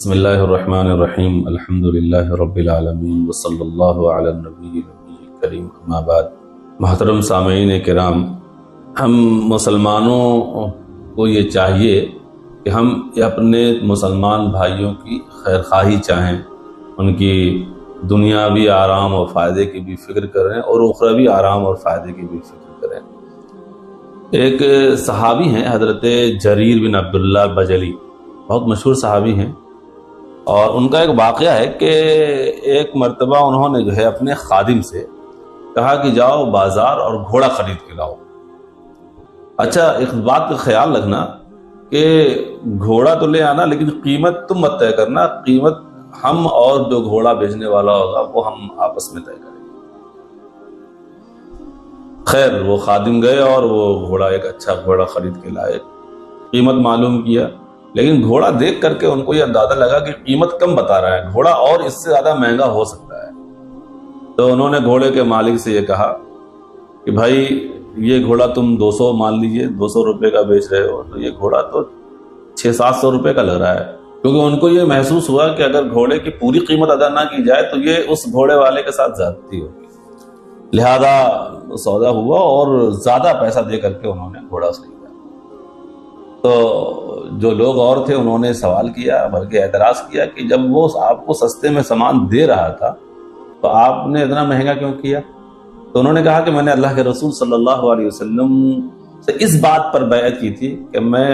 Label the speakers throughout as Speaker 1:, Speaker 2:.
Speaker 1: بسم اللہ الرحمن الرحیم الحمد للہ رب العالمین وصلی اللہ علی النبی کریم اما بعد۔ محترم سامعین کرام، ہم مسلمانوں کو یہ چاہیے کہ ہم اپنے مسلمان بھائیوں کی خیر خواہی چاہیں، ان کی دنیاوی آرام اور فائدے کی بھی فکر کریں اور اخروی آرام اور فائدے کی بھی فکر کریں۔ ایک صحابی ہیں حضرت جریر بن عبداللہ بجلی، بہت مشہور صحابی ہیں، اور ان کا ایک واقعہ ہے کہ ایک مرتبہ انہوں نے جو ہے اپنے خادم سے کہا کہ جاؤ بازار اور گھوڑا خرید کے لاؤ۔ اچھا، ایک بات کا خیال رکھنا کہ گھوڑا تو لے آنا لیکن قیمت تم مت طے کرنا، قیمت ہم اور جو گھوڑا بیچنے والا ہوگا وہ ہم آپس میں طے کریں گے۔ خیر، وہ خادم گئے اور وہ گھوڑا، ایک اچھا گھوڑا خرید کے لائے، قیمت معلوم کیا، لیکن گھوڑا دیکھ کر کے ان کو یہ اندازہ لگا کہ قیمت کم بتا رہا ہے، گھوڑا اور اس سے زیادہ مہنگا ہو سکتا ہے۔ تو انہوں نے گھوڑے کے مالک سے یہ کہا کہ بھائی یہ گھوڑا تم 200 مان لیجئے، 200 روپے کا بیچ رہے ہو، تو یہ گھوڑا تو 600-700 روپے کا لگ رہا ہے، کیونکہ ان کو یہ محسوس ہوا کہ اگر گھوڑے کی پوری قیمت ادا نہ کی جائے تو یہ اس گھوڑے والے کے ساتھ زیادتی ہوگی، لہذا سودا ہوا اور زیادہ پیسہ دے کر کے انہوں نے گھوڑا خریدا۔ تو جو لوگ اور تھے انہوں نے سوال کیا، بلکہ اعتراض کیا کہ جب وہ آپ کو سستے میں سامان دے رہا تھا تو آپ نے اتنا مہنگا کیوں کیا؟ تو انہوں نے کہا کہ میں نے اللہ کے رسول صلی اللہ علیہ وسلم سے اس بات پر بیعت کی تھی کہ میں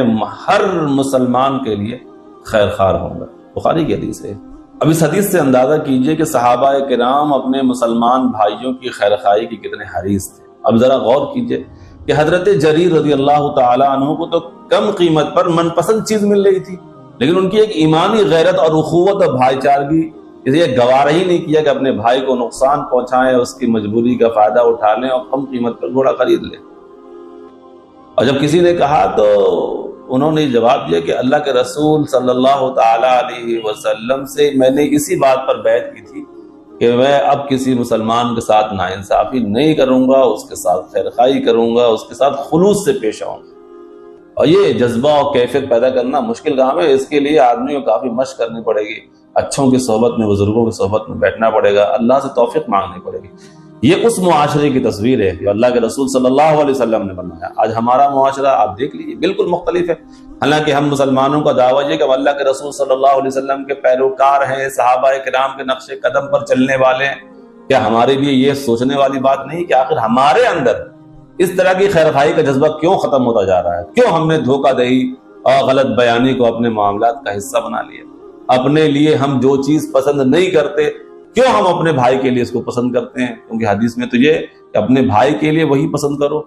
Speaker 1: ہر مسلمان کے لیے خیر خواہ ہوں گا۔ بخاری کی حدیث ہے۔ اب اس حدیث سے اندازہ کیجئے کہ صحابہ کرام اپنے مسلمان بھائیوں کی خیر خواہی کی کتنے حریص تھے۔ اب ذرا غور کیجئے کہ حضرت جریر رضی اللہ تعالی عنہ کو تو کم قیمت پر من پسند چیز مل رہی تھی، لیکن ان کی ایک ایمانی غیرت اور اخوت اور بھائی چارگی اسے گوارا ہی نہیں کیا کہ اپنے بھائی کو نقصان پہنچائیں، اس کی مجبوری کا فائدہ اٹھا لیں اور کم قیمت پر گھوڑا خرید لیں۔ اور جب کسی نے کہا تو انہوں نے جواب دیا کہ اللہ کے رسول صلی اللہ تعالی علیہ وسلم سے میں نے اسی بات پر بیعت کی تھی کہ میں اب کسی مسلمان کے ساتھ ناانصافی نہیں کروں گا، اس کے ساتھ خیر خواہی کروں گا، اس کے ساتھ خلوص سے پیش آؤں گا۔ اور یہ جذبہ اور کیفیت پیدا کرنا مشکل کام ہے، اس کے لیے آدمی کو کافی مشق کرنی پڑے گی، اچھوں کی صحبت میں، بزرگوں کی صحبت میں بیٹھنا پڑے گا، اللہ سے توفیق مانگنی پڑے گی۔ یہ اس معاشرے کی تصویر ہے جو اللہ کے رسول صلی اللہ علیہ وسلم نے بنایا۔ آج ہمارا معاشرہ آپ دیکھ لیجیے بالکل مختلف ہے، حالانکہ ہم مسلمانوں کا دعویٰ یہ کہ ہم اللہ کے رسول صلی اللہ علیہ وسلم کے پیروکار ہیں، صحابہ کرام کے نقش قدم پر چلنے والے ہیں۔ کیا ہمارے لیے یہ سوچنے والی بات نہیں کہ آخر ہمارے اندر اس طرح کی خیر خواہی کا جذبہ کیوں ختم ہوتا جا رہا ہے؟ کیوں ہم نے دھوکہ دہی اور غلط بیانی کو اپنے معاملات کا حصہ بنا لیا؟ اپنے لیے ہم جو چیز پسند نہیں کرتے کیوں ہم اپنے بھائی کے لیے اس کو پسند کرتے ہیں؟ کیونکہ حدیث میں تو یہ کہ اپنے بھائی کے لیے وہی پسند کرو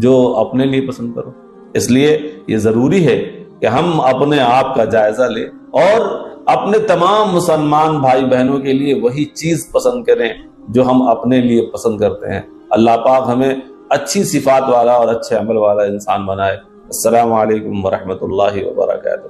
Speaker 1: جو اپنے لیے پسند کرو۔ اس لیے یہ ضروری ہے کہ ہم اپنے آپ کا جائزہ لیں اور اپنے تمام مسلمان بھائی بہنوں کے لیے وہی چیز پسند کریں جو ہم اپنے لیے پسند کرتے ہیں۔ اللہ پاک ہمیں اچھی صفات والا اور اچھے عمل والا انسان بنائے۔ السلام علیکم ورحمۃ اللہ وبرکاتہ۔